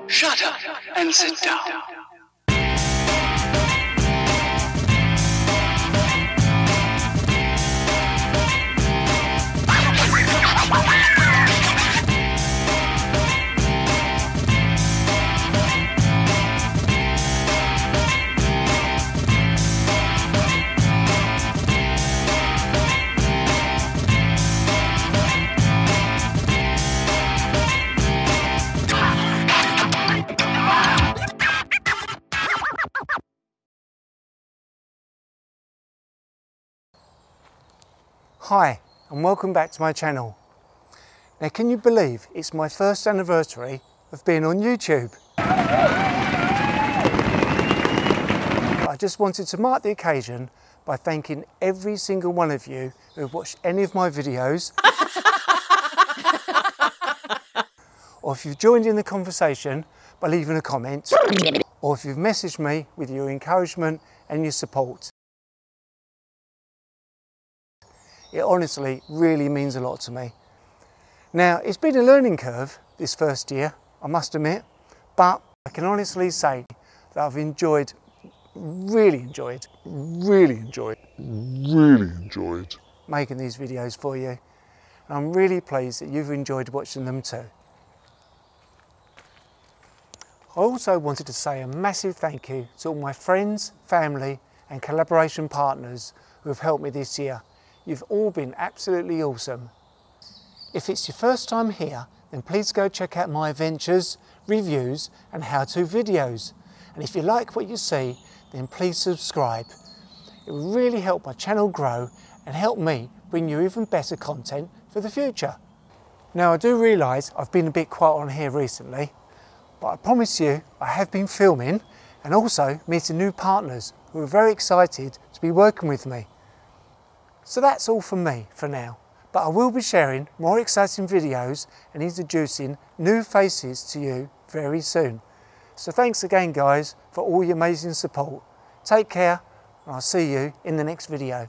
Shut up and sit down. Hi and welcome back to my channel. Now can you believe it's my first anniversary of being on YouTube? I just wanted to mark the occasion by thanking every single one of you who have watched any of my videos or if you've joined in the conversation by leaving a comment or if you've messaged me with your encouragement and your support. It honestly really means a lot to me. Now, it's been a learning curve this first year, I must admit, but I can honestly say that I've really enjoyed making these videos for you. And I'm really pleased that you've enjoyed watching them too. I also wanted to say a massive thank you to all my friends, family and collaboration partners who have helped me this year. You've all been absolutely awesome. If it's your first time here, then please go check out my adventures, reviews and how-to videos. And if you like what you see, then please subscribe. It will really help my channel grow and help me bring you even better content for the future. Now I do realise I've been a bit quiet on here recently, but I promise you I have been filming and also meeting new partners who are very excited to be working with me. So that's all from me for now, but I will be sharing more exciting videos and introducing new faces to you very soon. So thanks again guys for all your amazing support. Take care and I'll see you in the next video.